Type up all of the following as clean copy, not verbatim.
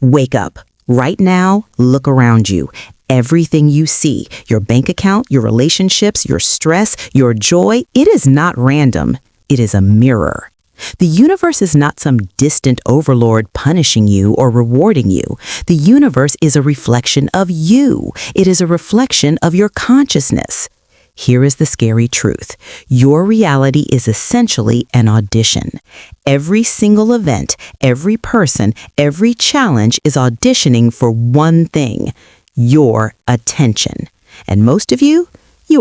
Wake up. Right now, look around you. Everything you see, your bank account, your relationships, your stress, your joy, it is not random. It is a mirror. The universe is not some distant overlord punishing you or rewarding you. The universe is a reflection of you. It is a reflection of your consciousness. Here is the scary truth. Your reality is essentially an audition. Every single event, every person, every challenge is auditioning for one thing: your attention. And most of you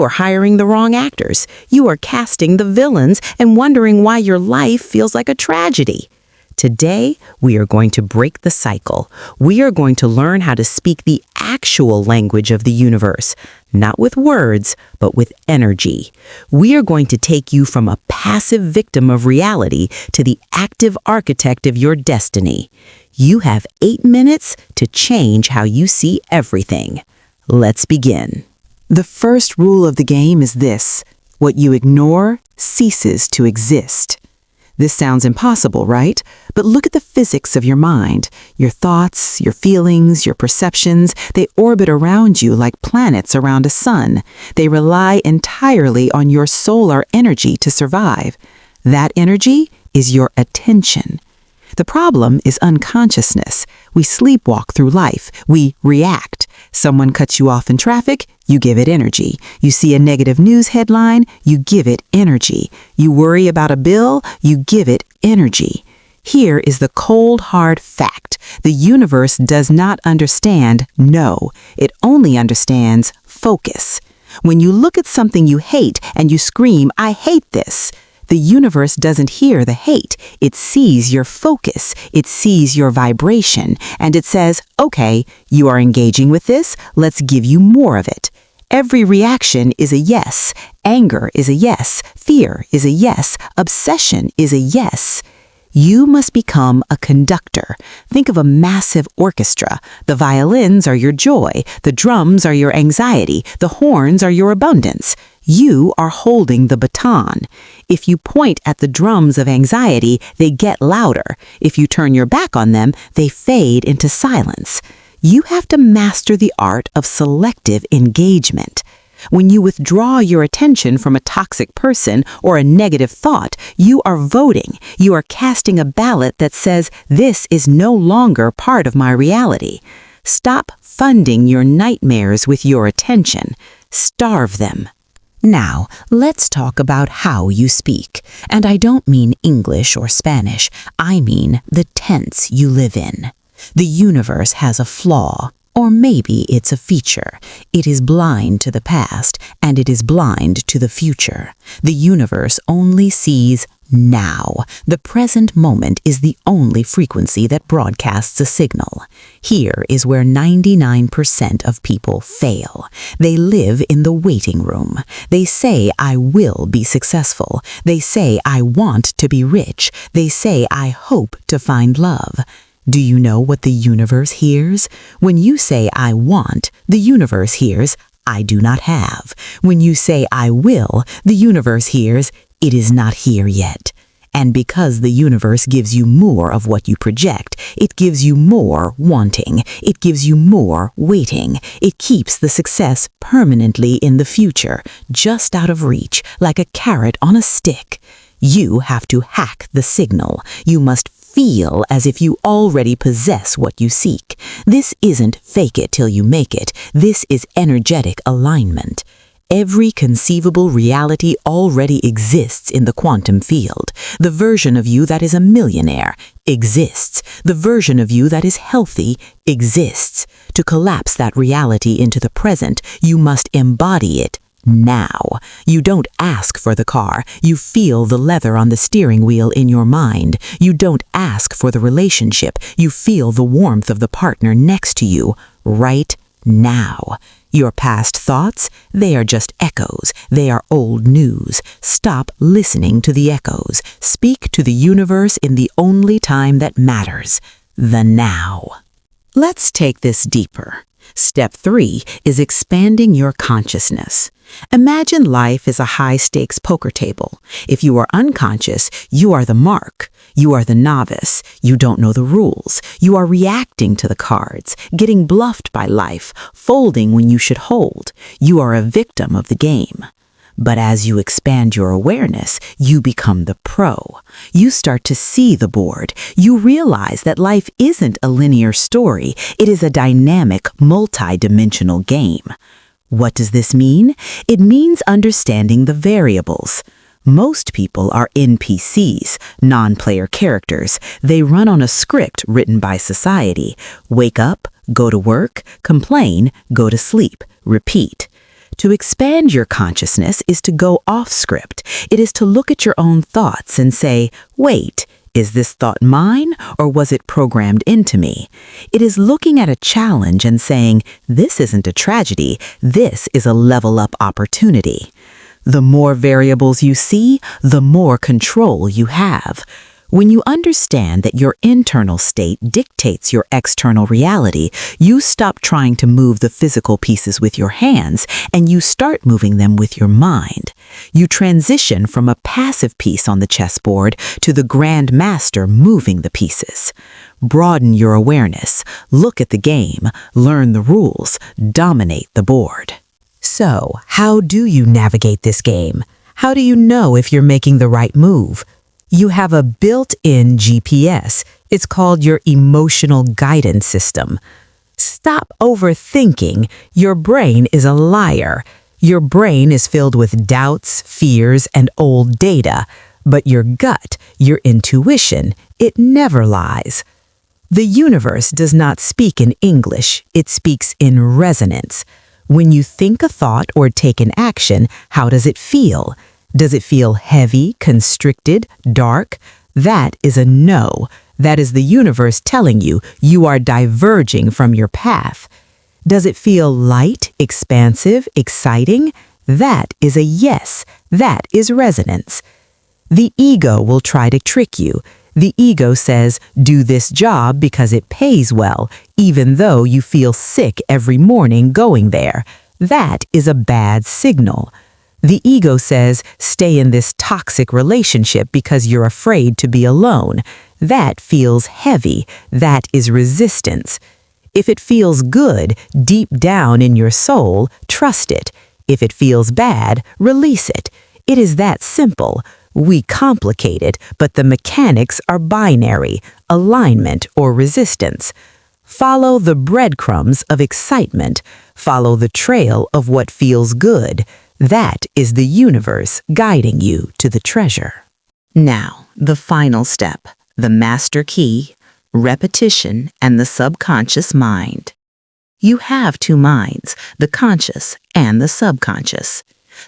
are hiring the wrong actors. You are casting the villains and wondering why your life feels like a tragedy. Today, we are going to break the cycle. We are going to learn how to speak the actual language of the universe, not with words, but with energy. We are going to take you from a passive victim of reality to the active architect of your destiny. You have 8 minutes to change how you see everything. Let's begin. The first rule of the game is this: what you ignore ceases to exist. This sounds impossible, right? But look at the physics of your mind. Your thoughts, your feelings, your perceptions, they orbit around you like planets around a sun. They rely entirely on your solar energy to survive. That energy is your attention. The problem is unconsciousness. We sleepwalk through life. We react. Someone cuts you off in traffic, you give it energy. You see a negative news headline, you give it energy. You worry about a bill, you give it energy. Here is the cold, hard fact. The universe does not understand no. It only understands focus. When you look at something you hate and you scream, "I hate this," the universe doesn't hear the hate. It sees your focus. It sees your vibration. And it says, okay, you are engaging with this. Let's give you more of it. Every reaction is a yes. Anger is a yes. Fear is a yes. Obsession is a yes. You must become a conductor. Think of a massive orchestra. The violins are your joy. The drums are your anxiety. The horns are your abundance. You are holding the baton. If you point at the drums of anxiety, they get louder. If you turn your back on them, they fade into silence. You have to master the art of selective engagement. When you withdraw your attention from a toxic person or a negative thought, you are voting. You are casting a ballot that says, this is no longer part of my reality. Stop funding your nightmares with your attention. Starve them. Now, let's talk about how you speak. And I don't mean English or Spanish. I mean the tense you live in. The universe has a flaw, or maybe it's a feature. It is blind to the past, and it is blind to the future. The universe only sees now. The present moment is the only frequency that broadcasts a signal. Here is where 99% of people fail. They live in the waiting room. They say, I will be successful. They say, I want to be rich. They say, I hope to find love. Do you know what the universe hears? When you say, I want, the universe hears, I do not have. When you say, I will, the universe hears, it is not here yet. And because the universe gives you more of what you project, it gives you more wanting. It gives you more waiting. It keeps the success permanently in the future, just out of reach, like a carrot on a stick. You have to hack the signal. You must feel as if you already possess what you seek. This isn't fake it till you make it. This is energetic alignment. Every conceivable reality already exists in the quantum field. The version of you that is a millionaire exists. The version of you that is healthy exists. To collapse that reality into the present, you must embody it now. You don't ask for the car. You feel the leather on the steering wheel in your mind. You don't ask for the relationship. You feel the warmth of the partner next to you right now. Your past thoughts, they are just echoes. They are old news. Stop listening to the echoes. Speak to the universe in the only time that matters, the now. Let's take this deeper. Step 3 is expanding your consciousness. Imagine life is a high-stakes poker table. If you are unconscious, you are the mark. You are the novice. You don't know the rules. You are reacting to the cards, getting bluffed by life, folding when you should hold. You are a victim of the game. But as you expand your awareness, you become the pro. You start to see the board. You realize that life isn't a linear story. It is a dynamic, multi-dimensional game. What does this mean? It means understanding the variables. Most people are NPCs, non-player characters. They run on a script written by society. Wake up, go to work, complain, go to sleep, repeat. To expand your consciousness is to go off script. It is to look at your own thoughts and say, wait, is this thought mine or was it programmed into me? It is looking at a challenge and saying, this isn't a tragedy, this is a level up opportunity. The more variables you see, the more control you have. When you understand that your internal state dictates your external reality, you stop trying to move the physical pieces with your hands and you start moving them with your mind. You transition from a passive piece on the chessboard to the grand master moving the pieces. Broaden your awareness, look at the game, learn the rules, dominate the board. So, how do you navigate this game? How do you know if you're making the right move? You have a built-in GPS. It's called your emotional guidance system. Stop overthinking. Your brain is a liar. Your brain is filled with doubts, fears, and old data. But your gut, your intuition, it never lies. The universe does not speak in English. It speaks in resonance. When you think a thought or take an action, how does it feel? Does it feel heavy, constricted, dark? That is a no. That is the universe telling you you are diverging from your path. Does it feel light, expansive, exciting? That is a yes. That is resonance. The ego will try to trick you. The ego says, do this job because it pays well, even though you feel sick every morning going there. That is a bad signal. The ego says, stay in this toxic relationship because you're afraid to be alone. That feels heavy. That is resistance. If it feels good, deep down in your soul, trust it. If it feels bad, release it. It is that simple. We complicate it, but the mechanics are binary, alignment or resistance. Follow the breadcrumbs of excitement. Follow the trail of what feels good. That is the universe guiding you to the treasure. Now, the final step, the master key, repetition and the subconscious mind. You have two minds, the conscious and the subconscious.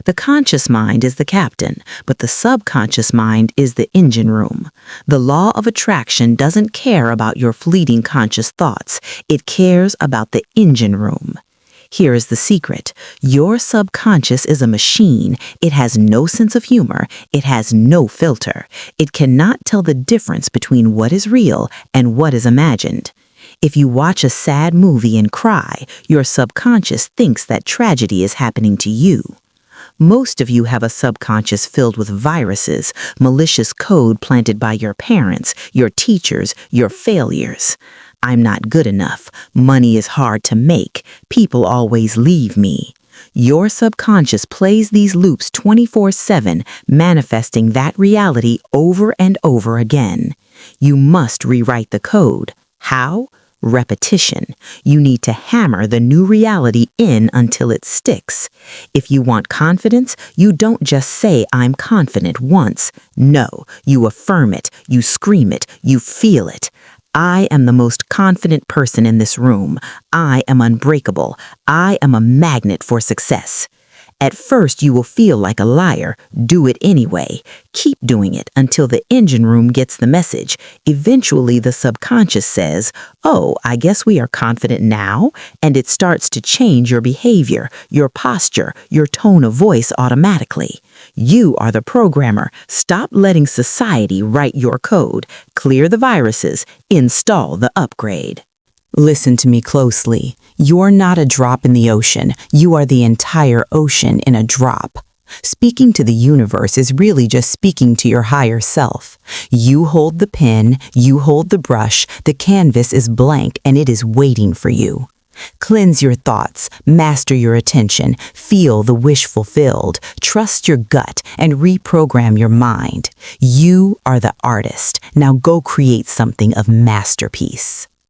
The conscious mind is the captain, but the subconscious mind is the engine room. The law of attraction doesn't care about your fleeting conscious thoughts. It cares about the engine room. Here is the secret. Your subconscious is a machine. It has no sense of humor. It has no filter. It cannot tell the difference between what is real and what is imagined. If you watch a sad movie and cry, your subconscious thinks that tragedy is happening to you. Most of you have a subconscious filled with viruses, malicious code planted by your parents, your teachers, your failures. I'm not good enough. Money is hard to make. People always leave me. Your subconscious plays these loops 24/7, manifesting that reality over and over again. You must rewrite the code. How? Repetition. You need to hammer the new reality in until it sticks. If you want confidence, you don't just say, I'm confident once. No, you affirm it, you scream it, you feel it. I am the most confident person in this room. I am unbreakable. I am a magnet for success. At first, you will feel like a liar. Do it anyway. Keep doing it until the engine room gets the message. Eventually, the subconscious says, oh, I guess we are confident now, and it starts to change your behavior, your posture, your tone of voice automatically. You are the programmer. Stop letting society write your code. Clear the viruses. Install the upgrade. Listen to me closely. You're not a drop in the ocean. You are the entire ocean in a drop. Speaking to the universe is really just speaking to your higher self. You hold the pen, you hold the brush, the canvas is blank and it is waiting for you. Cleanse your thoughts, master your attention, feel the wish fulfilled, trust your gut, and reprogram your mind. You are the artist. Now go create something of masterpiece.